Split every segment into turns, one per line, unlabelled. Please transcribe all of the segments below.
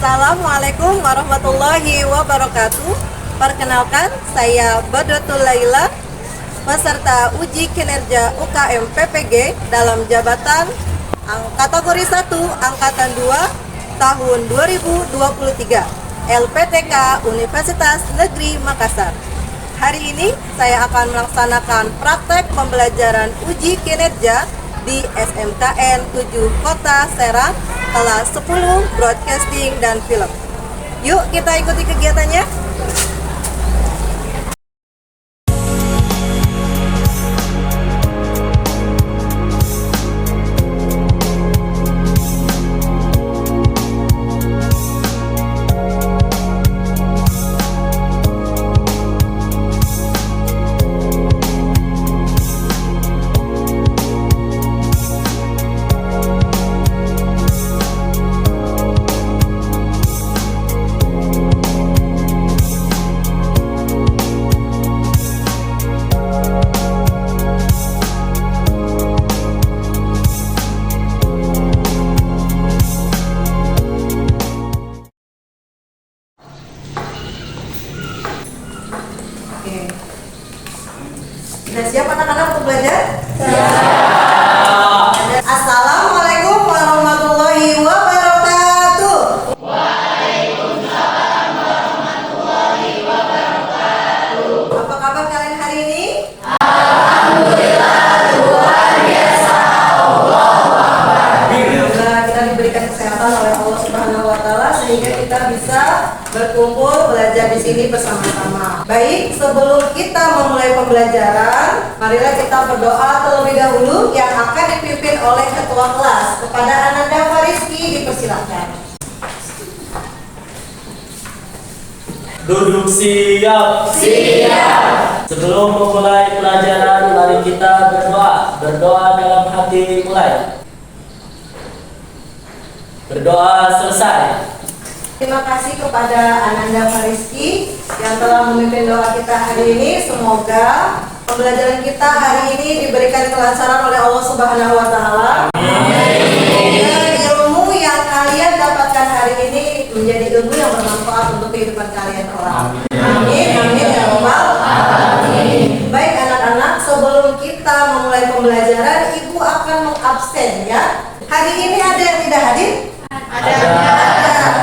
Assalamualaikum warahmatullahi wabarakatuh. Perkenalkan, saya Badotul Laila, peserta uji kinerja UKM PPG dalam jabatan kategori 1 Angkatan 2 tahun 2023 LPTK Universitas Negeri Makassar. Hari ini saya akan melaksanakan praktek pembelajaran uji kinerja di SMKN 7 Kota Serang kelas 10 Broadcasting dan Film. Yuk kita ikuti kegiatannya. Sudah siap anak-anak untuk belajar? Siap. Assalamualaikum warahmatullahi wabarakatuh.
Waalaikumsalam warahmatullahi wabarakatuh.
Apa kabar kalian hari ini?
Alhamdulillah, luar biasa. Allahu Akbar.
Semoga kita diberikan kesehatan oleh Allah Subhanahu wa taala sehingga kita bisa berkumpul belajar di sini bersama-sama. Baik, sebelum kita memulai pembelajaran, marilah kita berdoa terlebih dahulu yang akan dipimpin oleh ketua kelas. Kepada Ananda Fariski dipersilakan.
Duduk siap.
Siap.
Sebelum memulai pelajaran, mari kita berdoa. Berdoa dalam hati mulai. Berdoa selesai.
Terima kasih kepada Ananda Fariski yang telah memimpin doa kita hari ini. Semoga pembelajaran kita hari ini diberikan kelancaran oleh Allah Subhanahu wa taala. Semoga ilmu yang kalian dapatkan hari ini menjadi ilmu yang bermanfaat untuk kehidupan kalian kelak. Amin. Amin ya rabbal alamin. Baik anak-anak, sebelum kita memulai pembelajaran, Ibu akan mengabsen ya. Hari ini ada yang tidak hadir? Ada.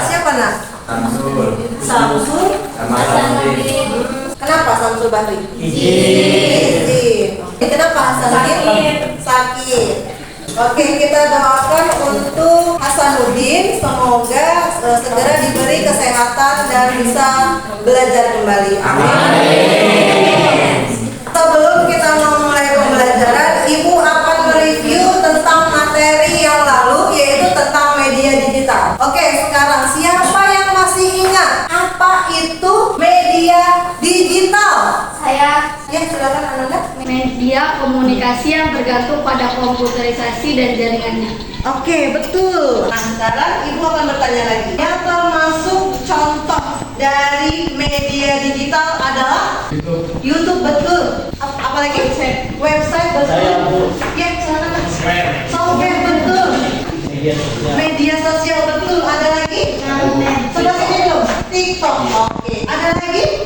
Siapa nak? Samsul. Kenapa Samsul Bahri? Izin. Kenapa Hasanuddin? Sakit. Oke, kita doakan untuk Hasanuddin, semoga segera diberi kesehatan dan bisa belajar kembali. Amin. Sebelum kita memulai pembelajaran, Ibu akan mereview tentang materi yang lalu, yaitu tentang media digital. Oke, sekarang siapa yang masih ingat apa itu media digital?
Saya.
Ya, silakan Ananda.
Media komunikasi yang bergantung pada komputerisasi dan jaringannya.
Oke, betul. Nah, sekarang Ibu akan bertanya lagi. Yang termasuk contoh dari media digital adalah YouTube, betul. Apalagi website, betul. Ya, silakan. Software, betul. Media sosial, betul. Ada lagi? Sudah sini belum? TikTok. Oke. Ada lagi?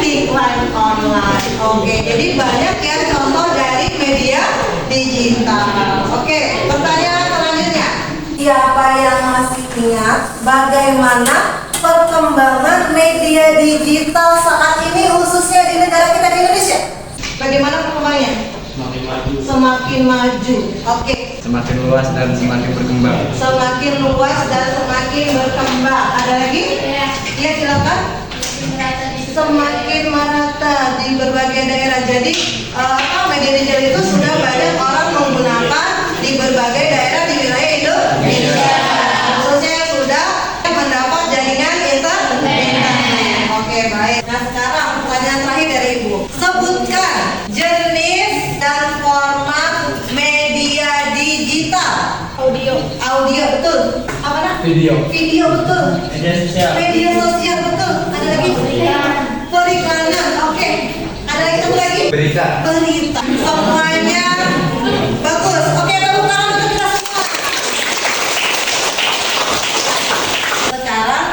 Iklan online. Oke. Jadi banyak ya contoh dari media digital. Oke. Pertanyaan selanjutnya. Siapa yang masih ingat bagaimana perkembangan media digital saat ini khususnya di negara kita di Indonesia? Bagaimana perkembangannya? Semakin maju. Oke.
Semakin luas dan semakin berkembang.
Semakin luas dan semakin berkembang. Ada lagi? Ya, silakan. Semakin merata di berbagai daerah. Jadi media digital itu sudah banyak orang menggunakan di berbagai daerah di wilayah Indonesia. Khususnya yang sudah mendapat jaringan internet. Oke, baik. Nah, sekarang pertanyaan terakhir dari Ibu. Sebutkan jenis dan format media digital. Audio betul. Apa nak?
Video.
Video betul.
Media sosial.
Media sosial betul. Ada lagi? Perikanan. Oke. Ada lagi satu lagi?
Berita.
Berita. Semuanya bagus. Oke, tepuk tangan untuk kita semua. Sekarang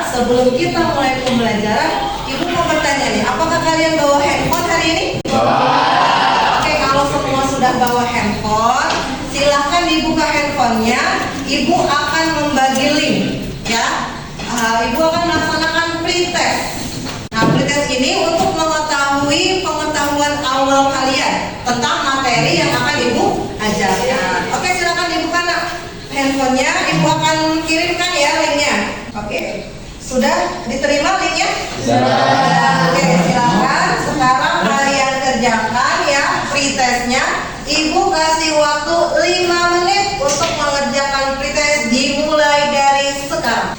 handphonenya, Ibu akan membagi link, ya. Ibu akan melaksanakan pretest. Nah, pretest ini untuk mengetahui pengetahuan awal kalian tentang materi yang akan Ibu ajarkan. Oke, silakan dibuka nak handphonenya. Ibu akan kirimkan ya linknya. Oke, sudah diterima linknya? Sudah. Oke, silakan. Sekarang kalian kerjakan ya pretestnya. Ibu kasih waktu 5 menit untuk mengerjakan pretest dimulai dari sekarang.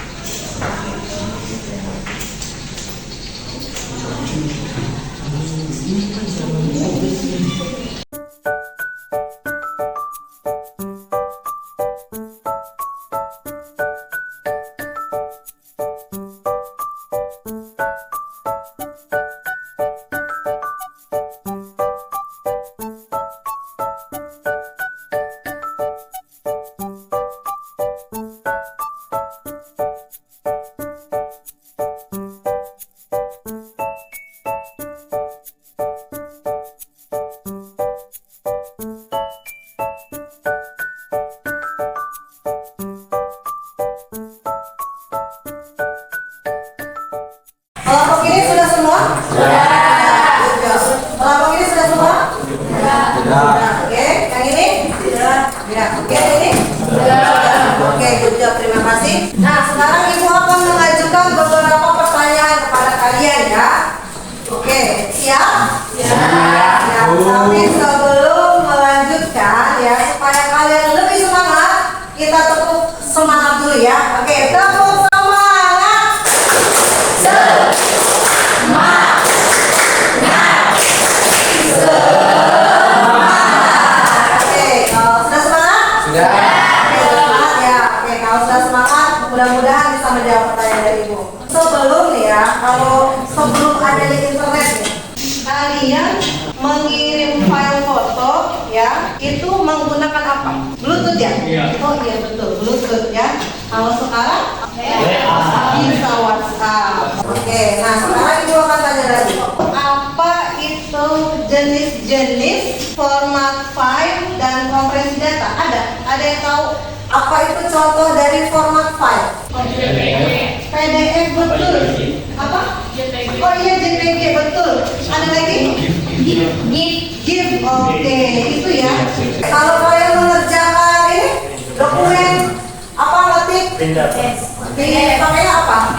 Kelompok ini sudah semua? Sudah. Kelompok ini sudah semua? Sudah. Oke, yang ini? Sudah. Ya, oke, yang ini? Sudah. Oke, good job, terima kasih. Nah, sekarang Ibu akan mengajukan beberapa pertanyaan kepada kalian ya. Oke, siap? Siap. Ya, tapi sebelum melanjutkan ya, supaya kalian lebih semangat, kita tepuk semangat dulu ya. Oke, tepuk semangat. Mudah-mudahan bisa menjawab pertanyaan dari Ibu. Sebelum sebelum ada di internet nih, kalian mengirim file foto ya, itu menggunakan apa? Bluetooth ya? Oh iya betul, Bluetooth ya. Kalau sekarang bisa WhatsApp. Oke, nah sekarang Ibu akan tanya lagi. Apa itu jenis-jenis format file dan kompresi data? Ada yang tahu? Apa itu contoh dari format file? PDF betul. Apa? Oh iya JPG betul. Ada lagi? GIF. Oke, itu ya. Kalau kalian mengerjakan ini dokumen apa ngetik? Pakainya apa?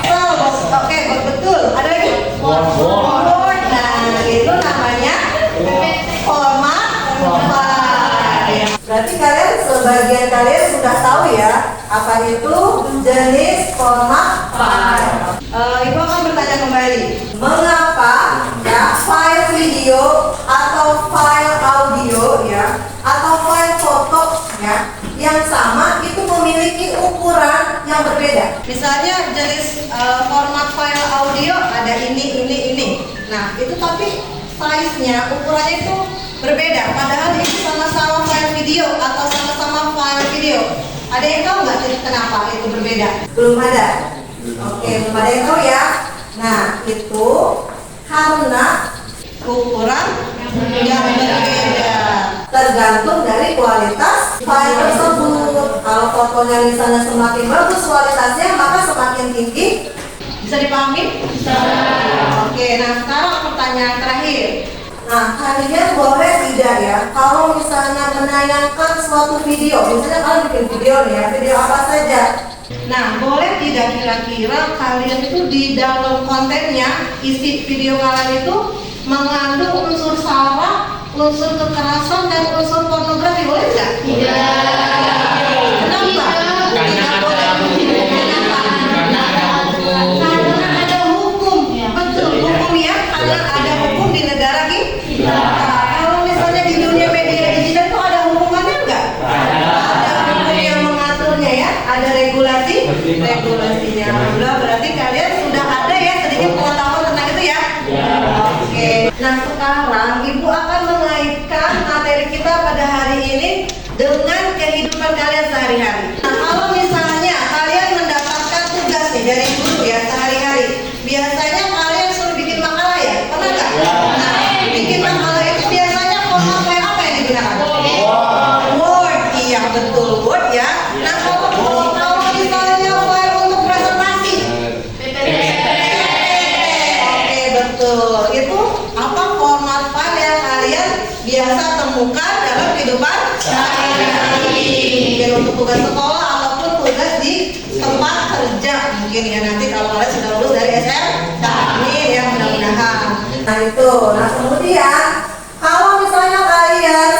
Oke, betul. Ada lagi? Word. Nah, itu namanya format file. Berarti sebagian kalian sudah tahu ya apa itu jenis format file. Ibu akan bertanya kembali, mengapa ya file video atau file audio ya atau file foto ya yang sama itu memiliki ukuran yang berbeda? Misalnya jenis format file audio ada ini. Nah itu tapi size-nya, ukurannya itu berbeda, padahal itu sama-sama file video atau sama-sama file video. Ada yang tahu nggak kenapa itu berbeda? Belum ada. Oke, belum ada yang tahu ya. Nah, itu karena ukuran yang berbeda, tergantung dari kualitas file tersebut. Kalau fotonya misalnya semakin bagus kualitasnya, maka semakin tinggi. Bisa dipahami? Bisa. Oke, nah sekarang pertanyaan terakhir. Nah, kalian boleh tidak ya, kalau misalnya menayangkan suatu video, misalnya kalian bikin video nih ya, video apa saja. Nah, boleh tidak kira-kira kalian itu di dalam kontennya, isi video kalian itu mengandung unsur sara, unsur kekerasan, dan unsur pornografi, boleh tidak? Tidak. Kenapa? Tidak boleh. Karena ada hukum, betul, hukum ya, karena ada hukum di negara kita. Nah, kalau misalnya di dunia media digital itu ada hukumannya enggak? Ada hukum yang mengaturnya ya, ada regulasinya. Alhamdulillah, berarti kalian sudah ada ya sedikit pengetahuan tentang itu ya. Oke. Nah sekarang Ibu akan mengaitkan materi kita pada hari ini dengan kehidupan kalian sehari-hari. Nah kalau misalnya kalian mendapatkan tugas nih dari guru ya sehari-hari, biasanya kalian suruh bikin makalah ya, pernah nggak? Nah bikin makalah itu biasanya format kayak apa yang digunakan? Word, iya betul, Word ya. temukan dalam kehidupan sehari-hari. Mungkin untuk tugas sekolah ataupun tugas di tempat kerja mungkin ya, nanti kalau kalian sudah lulus dari SMK. Amin ya, mudah-mudahan. Nah itu, nah kemudian kalau misalnya kalian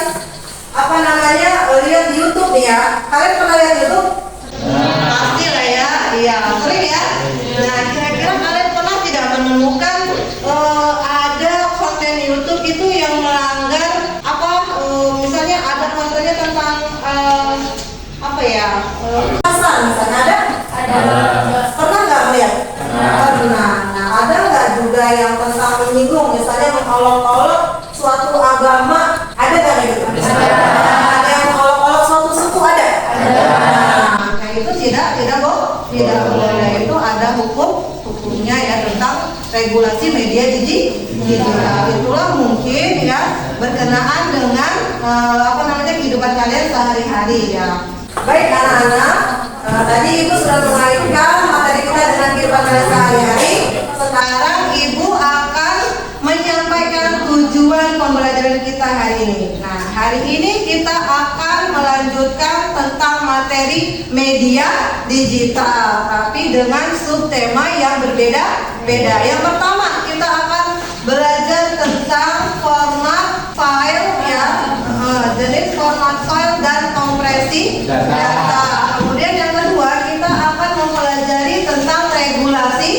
lihat YouTube nih ya, kalian pernah lihat YouTube? Pasti lah ya, iya sering ya. Nah kira-kira kalian pernah tidak menemukan ada konten YouTube itu yang melanggar misalnya ada kontennya tentang pasar misalnya ada? Pernah nggak melihat? Pernah. Nah ada nggak juga yang tentang menyinggung misalnya mengolok-olok suatu agama, ada nggak gitu? Ada yang mengolok-olok suatu suku, ada? Nah itu tidak boleh, itu ada hukumnya ya tentang regulasi media digital. Itulah mungkin ya berkenaan dengan kehidupan kalian sehari-hari ya. Baik anak-anak, tadi Ibu sudah mengaitkan materi kita dengan kehidupan kalian sehari-hari. Sekarang Ibu akan menyampaikan tujuan pembelajaran kita hari ini. Nah, hari ini kita akan melanjutkan tentang materi media digital, tapi dengan subtema yang berbeda-beda. Yang pertama, kita akan belajar tentang format file ya, jenis format file dan kompresi data. Kemudian yang kedua, kita akan mempelajari tentang regulasi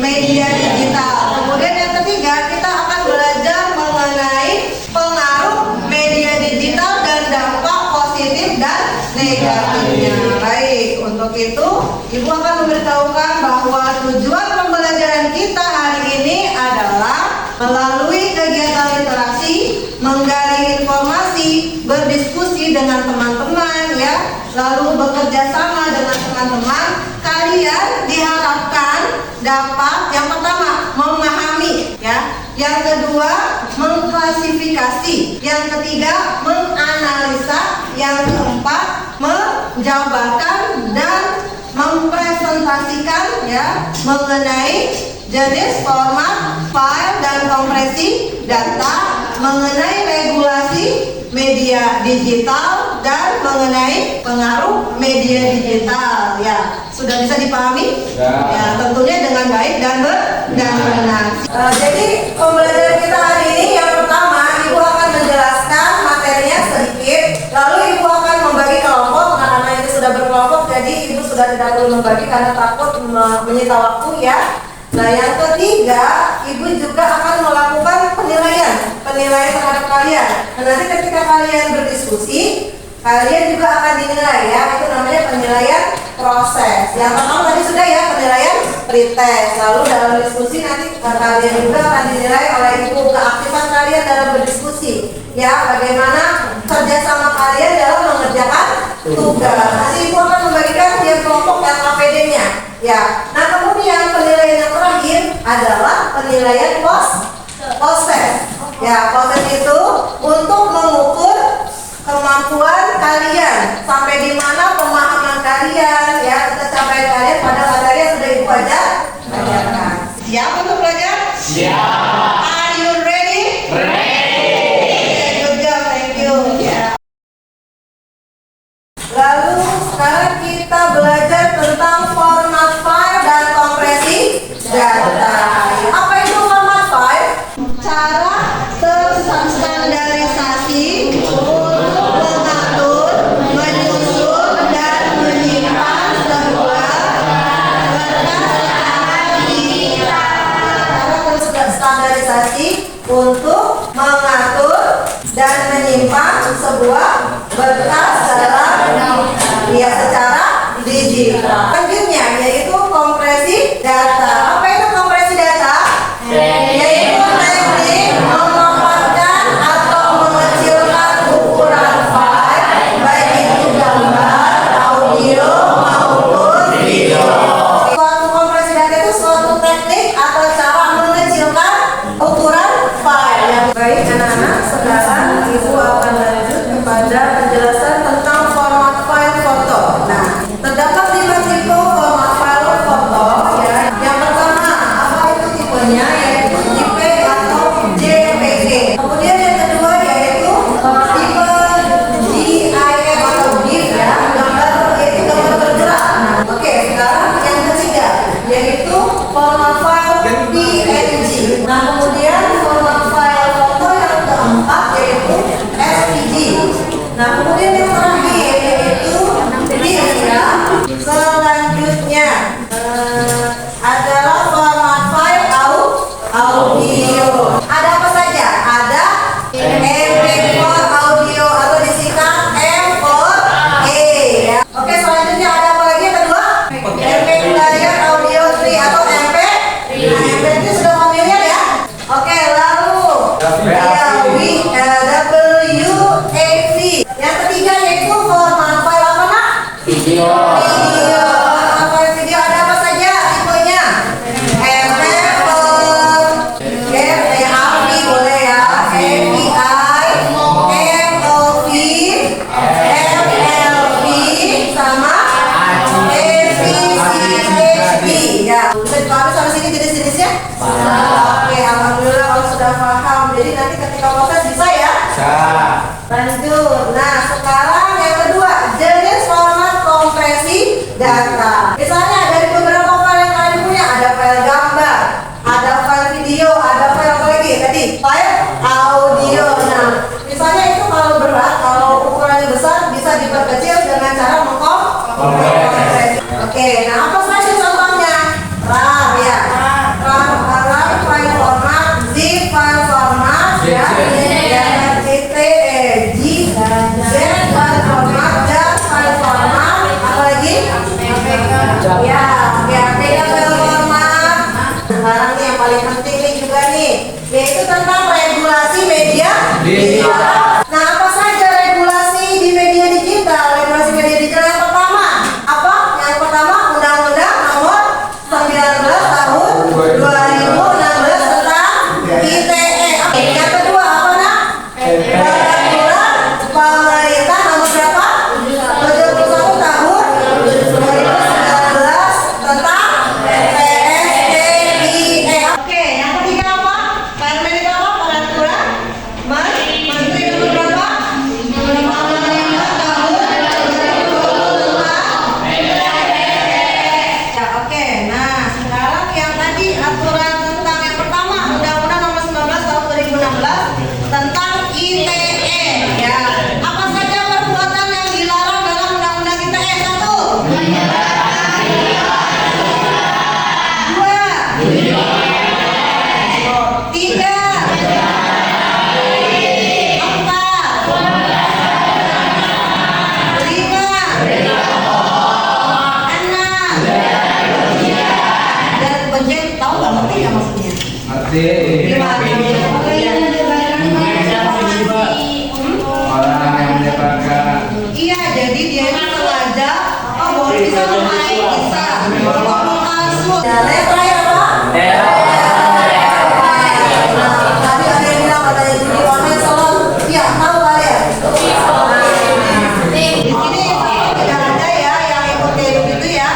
media digital. Kemudian yang ketiga, kita akan belajar mengenai pengaruh media digital dan dampak positif dan negatifnya. Baik, untuk itu Ibu akan memberitahukan bahwa tujuan pembelajaran kita hari ini adalah melalui kegiatan literasi, menggali informasi, berdiskusi dengan teman-teman ya, lalu bekerja sama dengan teman-teman. Kalian diharapkan dapat yang pertama memahami ya, yang kedua mengklasifikasi, yang ketiga menganalisa, yang keempat menjabarkan dan mempresentasikan ya mengenai jenis format file dan kompresi data, mengenai regulasi media digital dan mengenai pengaruh media digital ya. Sudah bisa dipahami? Ya, tentunya dengan baik dan benar. Jadi pembelajaran kita hari ini yang pertama, Ibu akan menjelaskan materinya sedikit, lalu Ibu akan membagi kelompok. Karena ini sudah berkelompok, jadi Ibu sudah tidak perlu membagi karena takut menyita waktu ya. Nah yang ketiga, Ibu juga akan melakukan penilaian terhadap kalian. Nah, nanti ketika kalian berdiskusi, kalian juga akan dinilai ya. Itu namanya penilaian proses. Yang pertama tadi sudah ya, penilaian pretest. Lalu dalam diskusi nanti kalian juga akan dinilai oleh Ibu keaktifan kalian dalam berdiskusi. Ya, bagaimana kerjasama kalian dalam mengerjakan tugas. Nanti Ibu akan membagikan tiap kelompok yang APD-nya. Ya, nah kemudian penilaian yang terakhir adalah penilaian proses. Ya, proses itu untuk mengukur kemampuan kalian sampai di mana pemahaman kalian ya, tercapai kalian pada materi yang sudah Ibu ajarkan. Siap untuk belajar? Siap. Are you ready? Good job, thank you. Ya. Lalu sekarang kita belajar tentang format file dan kompresi data. Apa itu format file? Cara terstandarisasi untuk mengatur, menyusun dan menyimpan sebuah berkas digital. Cara terstandarisasi untuk mengatur dan menyimpan sebuah berkas secara digital. Selanjutnya yaitu kompresi data. Apa itu kompresi data? Yaitu teknik memaparkan atau mengecilkan ukuran file, baik itu gambar, audio maupun video. Suatu kompresi data itu suatu teknik atau cara mengecilkan ukuran file. Baik anak-anak, sekarang Ibu akan lanjut kepada penjelasan tentang format file foto. Nah, terdapat 5 tipe format file foto ya. Yang pertama Selanjutnya adalah format file audio. Ada apa saja? Ada MP4 audio atau disingkat M4A. Ya. Oke, selanjutnya ada apa lagi yang kedua? MP player audio 3 atau MP. Nah, MP itu sudah familiar ya. Oke, lalu WAV. Yang ketiga yaitu format file apa nak?
Video.
Video ada apa saja tipenya? MP4, AV boleh ya, AVI, MOV, MLV, sama AVCHD. Ya, bisa dipahami sampai sini jenis-jenisnya? Oke, alhamdulillah kalau sudah paham. Jadi nanti ketika proses bisa ya? Lanjut. Nah, sekarang yang kedua, jenis format kompresi data. Misalnya dari beberapa file yang kalian punya, ada file gambar, ada file video, ada file apa lagi tadi? File audio. Nah, misalnya itu kalau berat, kalau ukurannya besar, bisa diperkecil dengan cara mengkompresi. Oke, nah apa saja contohnya? RAM ya. RAM file format, zip file format, ya. Ya, beda file format. Sekarang nih yang paling penting nih juga nih, yaitu tentang regulasi media digital. Nah, apa saja regulasi di media digital? Regulasi media digital yang pertama apa? Yang pertama Undang-Undang Nomor 19 Tahun 2016 tentang ITE. Yang kedua apa nak? Peraturan Pemerintah Nomor berapa? 71 Tahun 2019 tentang PSDIE. Oke, yang ketiga apa? Permen itu apa? Peraturan Menteri Nomor berapa? 55 Tahun 2022. Ya, oke. Nah, sekarang yang tadi aturan tentang yang pertama Undang-Undang Nomor 19 Tahun 2016 tentang ITE. Ya, apa saja perbuatan yang dilarang dalam Undang-Undang ITE? Satu. Dua. Tiga. Empat. Lima. Enam. Dan benjeng tahu nggak ngerti ya maksudnya?
Orang yang menyebarkan.
Iya, jadi dia itu sengaja boleh bisa bermain, bisa ngomong kasut. Ya, letra ya Pak? Nah, tadi ada yang bilang katanya judi online salon. Iya, tahu kalian? Di sini tidak ada ya yang ikut kayak begitu ya.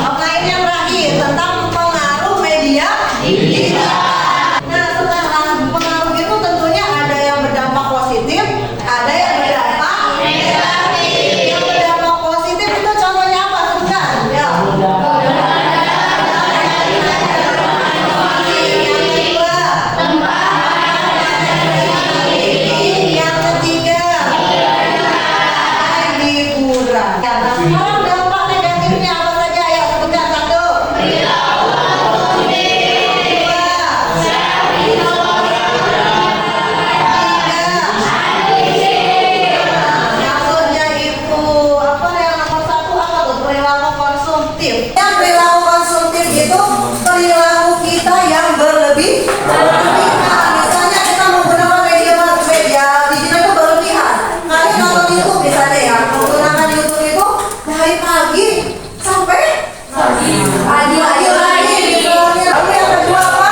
Oke, ini yang terakhir tentang pengaruh media digital. Nah, sekarang pengaruh itu tentunya ada yang berdampak positif, ada yang berdampak negatif. Yang berdampak positif itu contohnya apa? Sebutkan. Ya. Yang ketiga, hiburan. Ya, nah, sekarang dampak negatifnya apa saja? Ya, sebutkan satu. Maksudnya itu apa yang nomor satu apa tuh? Perilaku konsumtif. Yang perilaku konsumtif itu perilaku kita yang berlebihan. Misalnya kita menggunakan media digital itu berlebihan. Kalian nonton YouTube misalnya ya, menggunakan YouTube itu dari pagi sampai pagi lagi misalnya. Lalu yang kedua apa?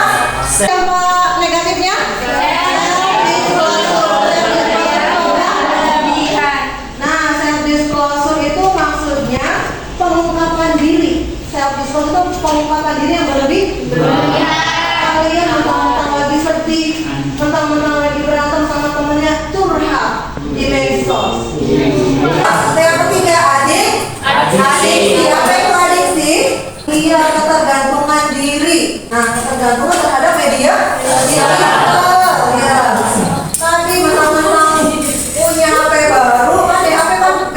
Dampak negatifnya? Nah, self disclosure itu maksudnya pengungkapan diri. Self disclosure itu pengungkapan diri yang berlebihan. Kalian mentang-mentang lagi sedih, mentang-mentang lagi berantem sama temennya, curhat di medsos. Yang ketiga, adiksi. Apa itu adiksi? Iya, ketergantungan diri. Nah, ketergantungan terhadap media digital. Ya. Tadi mentang-mentang punya HP baru, kan di HP kan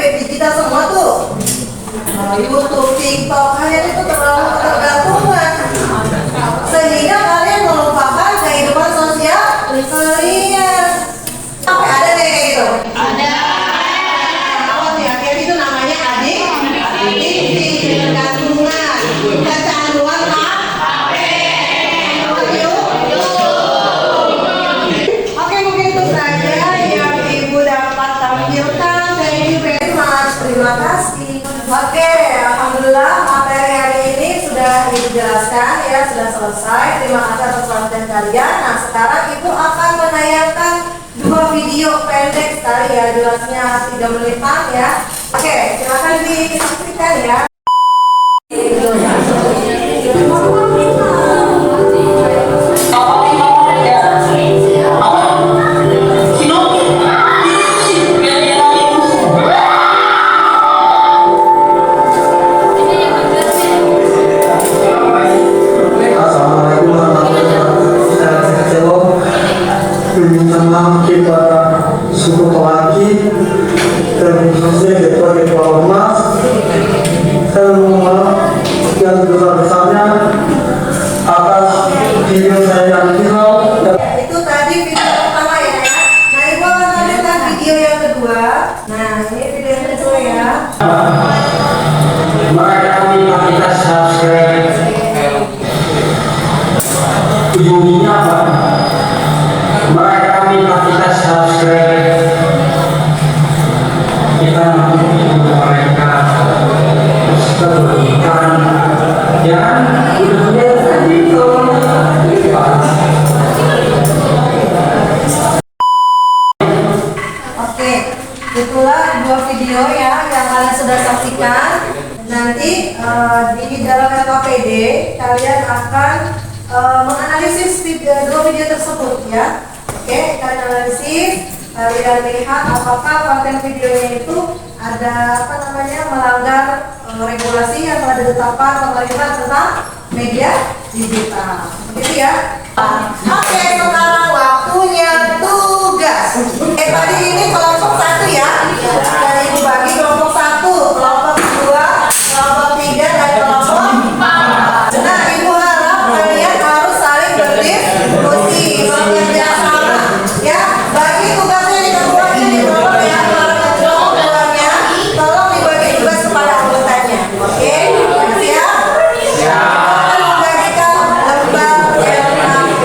menjelaskan ya, sudah selesai. Terima kasih atas perhatian kalian. Nah, sekarang Ibu akan menayangkan 2 video pendek sekali ya, durasinya 3 menitan ya. Oke, silakan disaksikan ya.
Minta maaf kepada suku Pelaki dan khususnya kepada Kepala Mas. Saya mohon maaf yang sebesar-besarnya atas video saya yang viral.
Itu tadi video pertama ya. Nah, Ibu akan lanjutkan video yang kedua. Nah, ini video yang kedua ya.
Mereka minta kita subscribe. Ujungnya apa? Mereka minta kita subscribe. Kita mampu mereka sebutkan dan udah tadi
Oke, itulah 2 video ya yang kalian sudah saksikan. Nanti di dalam LKPD kalian akan menganalisis 2 video tersebut ya. Oke, kalian analisis, kalian lihat apakah konten videonya itu ada melanggar regulasi yang telah ditetapkan pemerintah tentang media digital. Begitu ya. Oke, sekarang waktunya tugas. Tadi ini kelompok 1 ya. Dan Ibu bagi kelompok 1, kelompok 2, kelompok 3 dan kelompok 4. Nah, Ibu harap kalian harus saling berdiskusi, bekerja sama. Ya, bagi tugasnya di kelompoknya di bawah ya. Kalau kelompoknya tolong dibagi tugas kepada anggotanya. Oke, siap? Siap. Kita membagikan lembar LKPD.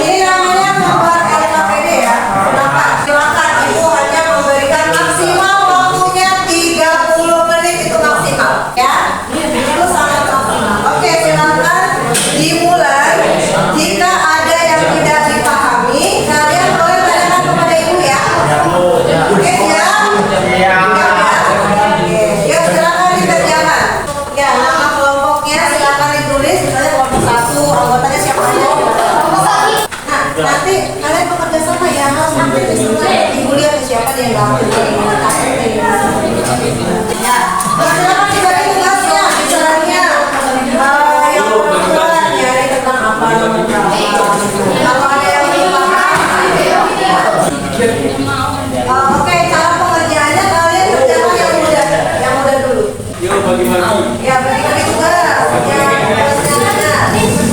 Ini namanya lembar LKPD ya. Kenapa? Silakan Ibu hanya memberikan maksimal waktunya 30 menit itu maksimal ya. Itu sangat maksimal. Oke, silakan dimulai. Jika ada yang tidak dipahami, kalian boleh tanyakan kepada Ibu ya. Oke, siap? Siap ya. Oke, yuk silakan dikerjakan. Ya, nama kelompoknya silakan ditulis. Misalnya kelompok 1, anggotanya siapa aja. Nah, nanti kalian bekerja sama ya, harus aktif di semua. Ibu lihat siapa dia yang gak aktif. Ya, nah, silakan dibagi tugasnya. Misalnya, yang pertama nyari tentang apa namanya. Kalau ada yang belum paham. Oke, cara pengerjaannya kalian kerjakan yang mudah dulu.
Yuk bagi-bagi.
Ya, bagi-bagi tugas. Ya, tugasnya nanti itu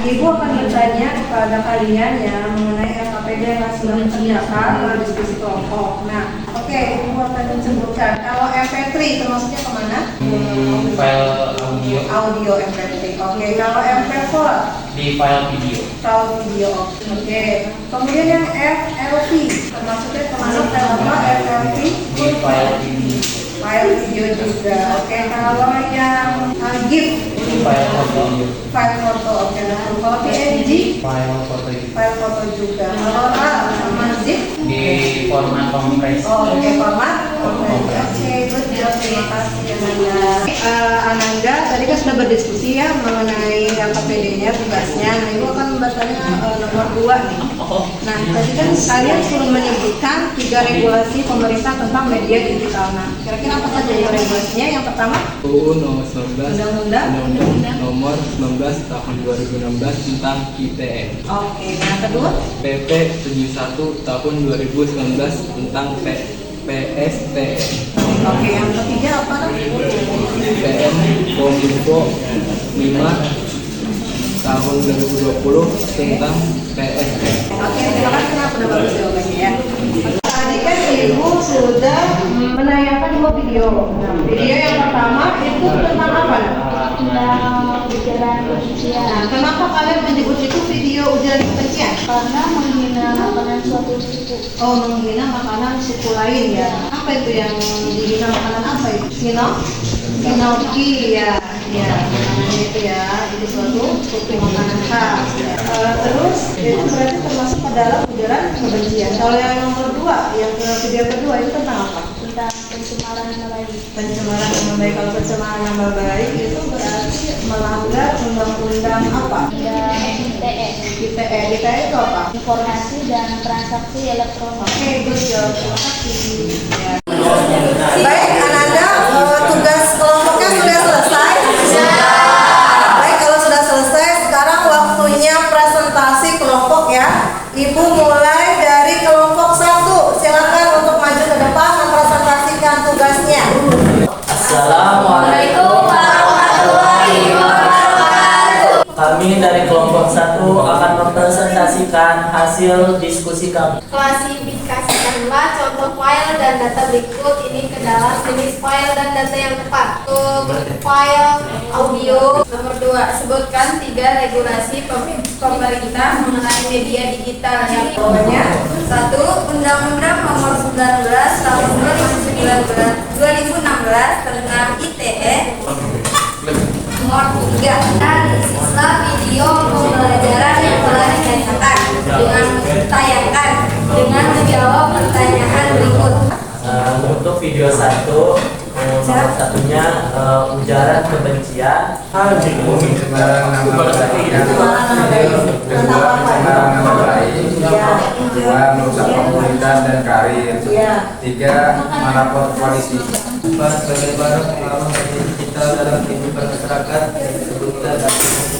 Ibu akan bertanya kepada kalian ya mengenai LKPD yang sudah dikerjakan oleh diskusi kelompok. Nah, oke, Ibu akan menyebutkan kalau MP3 termasuknya kemana?
File audio
Audio MP3. Oke, kalau MP4
di file video.
file video. Oke, kemudian yang FLV termasuknya kemana? File apa? FLV
Di file video.
file video juga. Oke, kalau yang GIF
Di file foto.
file foto. Oke, betul. Kalau PNG
File foto itu.
file foto juga. Kalau RAW sama zip
Di format kompresi.
oke, format oke, good job, terima kasih Ananda. Tadi kan sudah berdiskusi ya mengenai LKPD-nya, tugasnya. Nah, Ibu akan bertanya nomor 2 nih. Nah, tadi kan kalian suruh menyebutkan 3 regulasi pemerintah tentang media digital. Nah, kira-kira apa saja ya regulasinya? Yang pertama,
UU nomor 19
Undang-Undang
nomor 19 tahun 2016 tentang ITE.
oke. Nah, kedua,
PP 71 tahun 2019 tentang PSTE.
Oke, yang ketiga apa tuh?
PM Kominfo 5 tahun 2020 tentang PSTE.
Oke, terima kasih Nak, udah bagus jawabannya ya. Tadi kan Ibu sudah menayangkan 2 video. Nah, video yang pertama itu tentang apa? Nak?
Tentang ujaran kebencian.
Nah, kenapa kalian menyebut itu video ujaran kebencian?
Karena menghina makanan suatu suku.
Oh, menghina makanan suku lain ya. Apa itu yang dihina makanan apa itu? Sinoki ya. Ya, makanannya itu ya. Itu suatu suku makanan khas. Ya. Terus itu berarti termasuk adalah ujaran kebencian. Kalau yang nomor 2, yang video kedua itu tentang apa?
Tentang pencemaran nama baik.
Pencemaran nama baik. Kalau pencemaran nama baik itu berarti melanggar undang-undang apa?
Undang ITE.
ITE. ITE itu apa?
Informasi dan transaksi elektronik.
Oke, good job. Terima kasih. Ya. Baik, Ananda, tugas kelompoknya sudah selesai? Baik, kalau sudah selesai, sekarang waktunya presentasi kelompok ya. Ibu mulai dari kelompok 1. Silakan untuk maju ke depan mempresentasikan tugasnya.
Assalamualaikum warahmatullahi wabarakatuh. Kami dari kelompok 1 akan mempresentasikan hasil diskusi kami.
Klasifikasikanlah contoh file dan data berikut ini ke dalam jenis file dan data yang tepat. Untuk file audio nomor 2, sebutkan 3 regulasi pemerintah mengenai media digital yang bawahnya. 1. Undang-Undang Nomor 19 Tahun 2016 tentang ITE. Nomor 3. Analisislah video pembelajaran yang telah ditayangkan dengan menjawab pertanyaan berikut.
Untuk video 1, nomor satunya ujaran kebencian.
Pencemaran nama baik. Kedua, pencemaran nama baik. Dua, merusak komunitas dan karir. 3, melapor polisi.
4. Bagaimana pengalaman media digital dalam kehidupan masyarakat sebutkan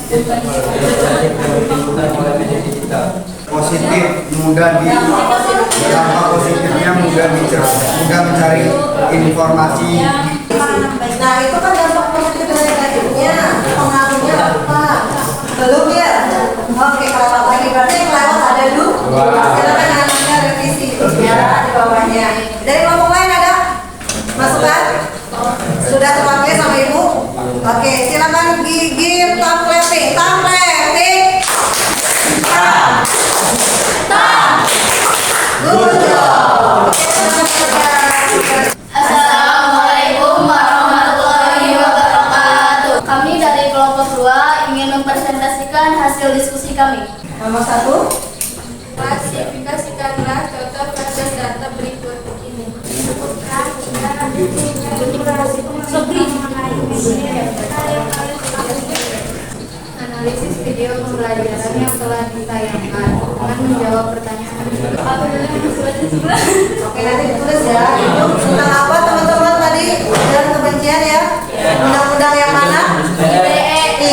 ditimbulkan oleh media digital.
Positif, mudah dampak positifnya mudah mencari informasi.
Nah, itu kan dampak positif dan negatifnya. Pengaruhnya apa? Belum ya? Oke, kalau lagi berarti yang lewat ada dulu. Silakan Anda revisi ya di bawahnya. Dari kelompok lain ada masukan? Sudah terpakai sama Ibu? Oke, silakan gigit tampleting. Good job.
Assalamualaikum warahmatullahi wabarakatuh. Kami dari kelompok 2 ingin mempresentasikan hasil diskusi kami.
Nomor 1.
Klasifikasikanlah contoh basis data berikut ini. Analisis video pembelajaran yang telah ditayangkan dengan menjawab pertanyaan.
Oke, nanti ditulis ya. Itu tentang apa teman-teman tadi? Ujaran kebencian ya? Undang-undang yang mana? ITE.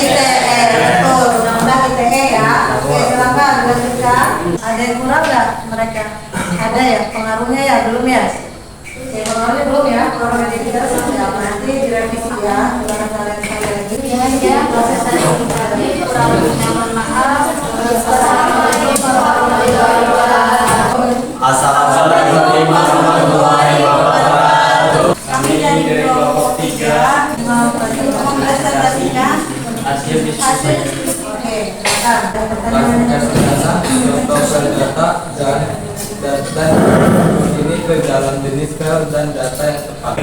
Betul, undang-undang ITE ya. Oke, silakan lanjutkan. Ada yang kurang nggak mereka? Ada ya? Pengaruhnya ya? Belum ya? Oke, pengaruhnya belum ya? Pengaruhnya tidak seperti apa? Nanti direvisi ya. Silakan kalian sekali lagi.
Ya, proses tadi kurang lebihnya mohon maaf. Wassalamualaikum warahmatullahi wabarakatuh.
Assalamualaikum warahmatullahi wabarakatuh.
Kami dari kelompok 3 mempresentasikan
Hasil diskusi.
Oke, silakan.
Klasifikasi data, contoh file data dan ini ke dalam jenis file dan data yang tepat.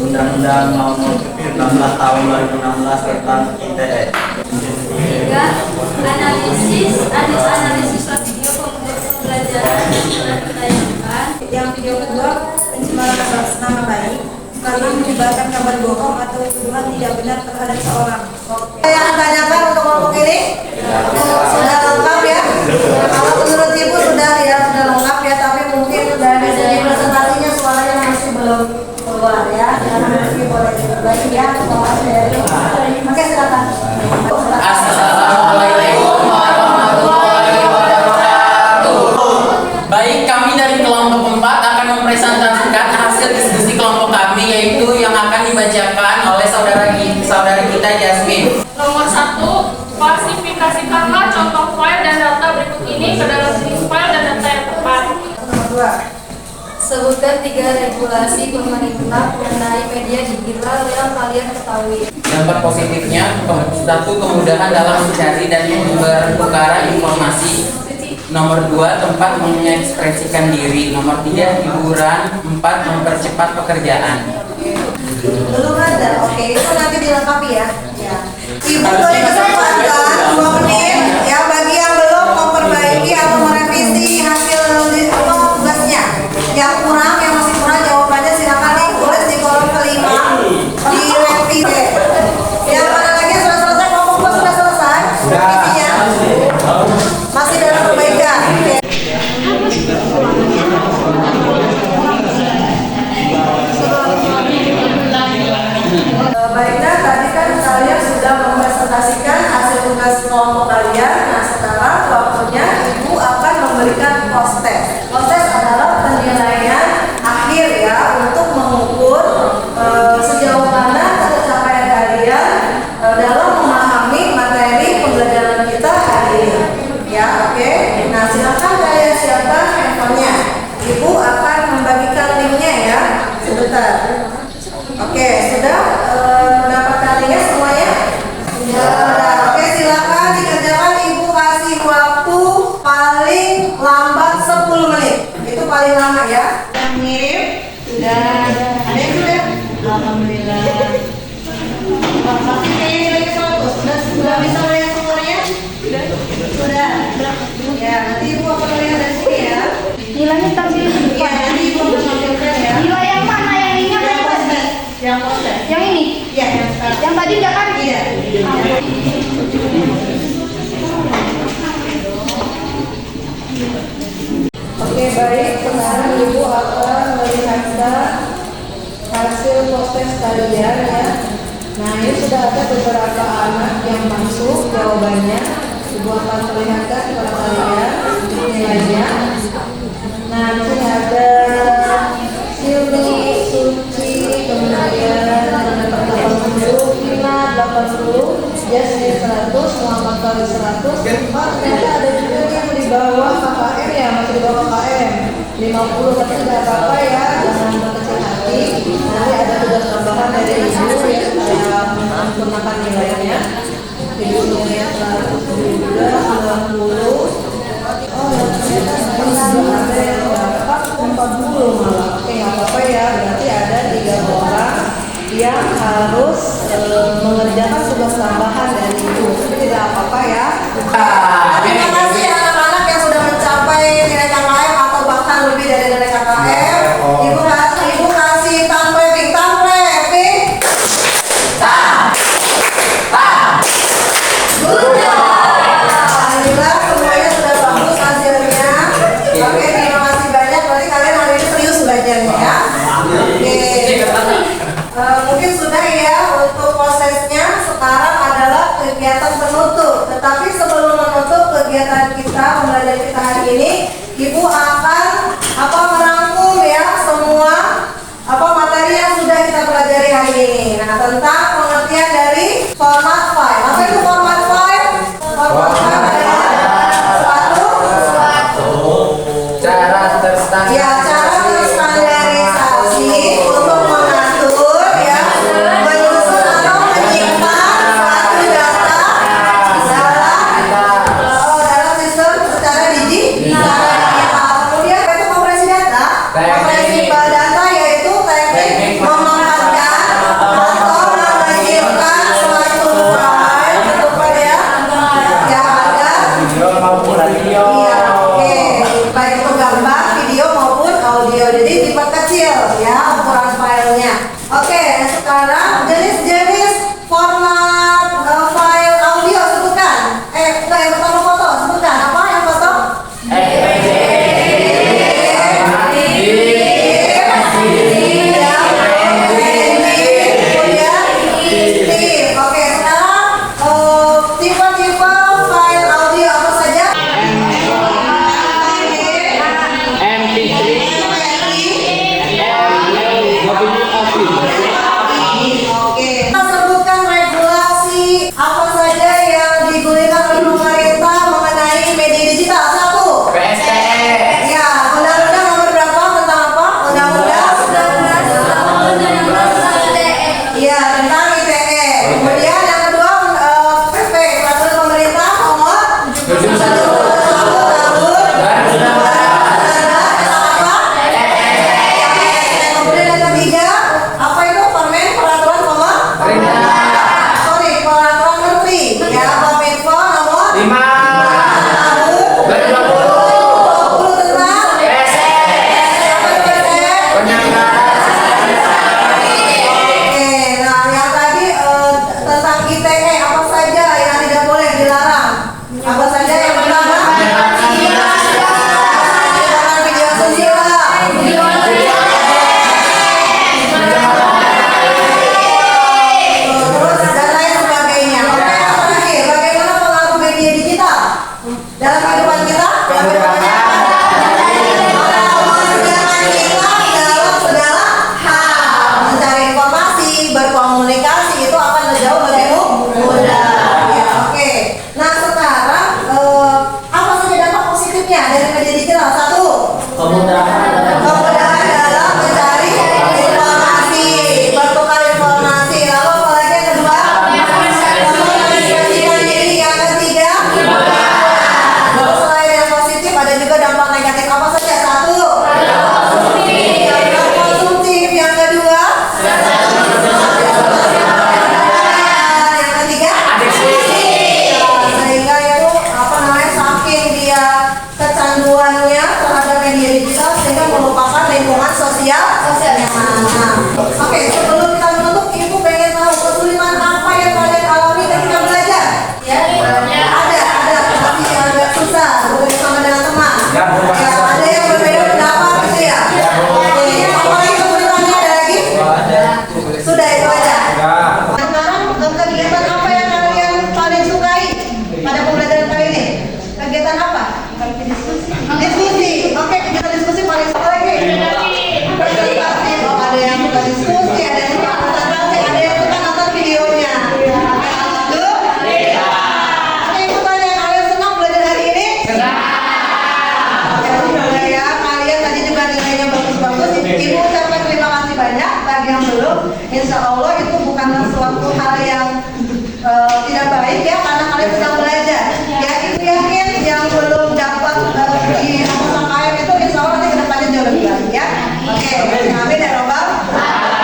Undang-Undang Nomor 16 Tahun 2016 tentang ITE.
3. Analisis video pembelajaran yang telah ditayangkan.
Yang video kedua, pencemaran nama baik karena menyebarkan kabar bohong atau tuduhan tidak benar terhadap seorang. Saya akan tanyakan untuk kelompok ini. Sudah lengkap ya? Kalau menurut Ibu sudah lengkap ya, tapi mungkin dari segi presentasinya suaranya masih belum keluar ya. Karena mungkin boleh diperbaiki ya. Oke, silakan.
Assalamualaikum warahmatullahi wabarakatuh. Baik, kami dari kelompok 4 akan
Sebutkan 3 regulasi pemerintah mengenai media digital yang kalian ketahui.
Dampak positifnya, satu, kemudahan dalam mencari dan bertukar informasi. Nomor 2, tempat mengekspresikan diri. Nomor 3, hiburan. 4, mempercepat pekerjaan.
Belum ada, oke, itu nanti dilengkapi ya. Ibu boleh kesempatan 2 menit ya bagi yang belum memperbaiki atau merevisi hasil tugasnya. Yang kurang, yang masih kurang jawabannya silakan ditulis di kolom kelima direvisi. Yang mana lagi yang sudah selesai, kelompok sudah selesai revisinya? Masih dalam perbaikan. Baiklah, tadi kan kalian sudah mempresentasikan hasil tugas kelompok kalian. Nah, sekarang waktunya Ibu akan memberikan post-test. Post-test adalah penilaian akhir ya untuk mengukur sejauh mana pencapaian kalian dalam memahami materi pembelajaran kita hari ini. Ya, oke. Nah, silakan kalian siapkan handphonenya. Ibu akan membagikan linknya ya. Sebentar. Oke, sudah mendapatkan linknya semuanya? Sudah. Oke, silakan dikerjakan. Ibu kasih waktu paling lambat 10 menit. Itu paling lama ya. Yang ngirim? Sudah. Ada yang sudah? Alhamdulillah. Pasti kayaknya lagi 100. Sudah bisa melihat semuanya? Sudah. Ya, nanti Ibu akan melihat dari sini ya.
Nilainya tampil di
Iya,
depan.
nanti Ibu akan tampilkan ya.
Nilai yang mana? Yang ini apa yang mana?
Yang proses.
Yang ini?
Iya, yang sekarang.
Yang tadi enggak kan?
Iya. Oke, baik. Sekarang Ibu akan melihatkan hasil proses kalian ya. Nah, ini sudah ada beberapa anak yang masuk jawabannya. Ibu akan perlihatkan kepada kalian nilainya. Nah, di sini ada Silvi, Suci, kemudian ada 80, Vina 80, Jasmine 100, Muhammad Kali 100. Ternyata ada juga yang di bawah KKM ya, masih di bawah KKM 50, tapi tidak apa-apa ya, jangan berkecil hati. Nanti ada tugas tambahan dari Ibu yang saya menyempurnakan nilainya. Ibu nilainya 100 juga 90. Oh ya, ternyata ada yang dapat 40 malah. Oke, nggak apa-apa ya, berarti ada 3 orang yang harus mengerjakan tugas tambahan dari Ibu. Tapi tidak apa-apa ya. Terima kasih anak-anak yang sudah mencapai nilai KKM atau bahkan lebih dari nilai KKM. Ibu kasih tanpleping. Alhamdulillah semuanya sudah bagus hasilnya. Oke, terima kasih banyak. Berarti kalian hari ini serius belajarnya ya. Oke. Mungkin sudah ya untuk prosesnya. Sekarang adalah kegiatan penutup. Tetapi sebelum menutup kegiatan kita, pembelajaran kita hari ini, Ibu akan merangkum ya semua materi yang sudah kita pelajari hari ini. Nah, tentang pengertian dari format file. Apa itu format file? Format file adalah
Cara
terstandarisasi untuk mengatur ya, menyusun atau menyimpan suatu data dalam sistem secara digital. Kemudian itu kompresi data. Kompresi data yaitu teknik memakamkan atau mengirimkan suatu file bentuk ya yang ada. Iya, oke. Baik itu gambar, video maupun
Kemudahan
Kemudahan dalam mencari informasi, bertukar informasi. Lalu apa lagi yang kedua? Mengekspresikan diri. Yang ketiga? Lalu selain yang positif ada juga dampak negatif apa saja? Satu. Dampak konsumtif. Yang kedua? Yang ketiga? Sehingga itu apa namanya, saking dia kecanduannya terhadap media digital sehingga melupakan lingkungan sosial yang mana. Oke, sebelum kita menutup, ibu pengen tahu kesulitan apa yang kalian alami ketika belajar? Ada pasti agak susah bersama dengan teman. Ya, ada yang berbeda pendapat gitu ya. Oke, apa lagi kesulitannya, ada lagi? Sudah itu aja. Sekarang kegiatan apa yang kalian paling sukai pada pembelajaran kali ini? Kegiatan apa? Diskusi. Oke, kegiatan diskusi paling suka lagi. Presentasi. Oh, ada yang suka diskusi, ada yang suka presentasi, ada yang suka nonton videonya. Lalu? Oke, ibu tanya, kalian senang belajar hari ini? Ya, kalian tadi juga nilainya bagus-bagus. Ibu ucapkan terima kasih banyak. Bagi yang belum, insya Allah itu bukanlah suatu hal yang tidak baik ya, karena kalian sedang belajar. Ya, ibu yakin yang belum dapat di KM itu insya Allah nanti kedepannya jauh lebih baik ya. Oke, amin ya robbal.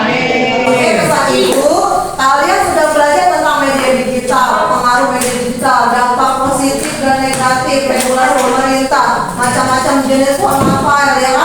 Amin. Oke, pesan ibu, kalian sudah belajar tentang media digital, pengaruh media digital, dampak positif dan negatif, regulasi pemerintah, macam-macam jenis format file ya.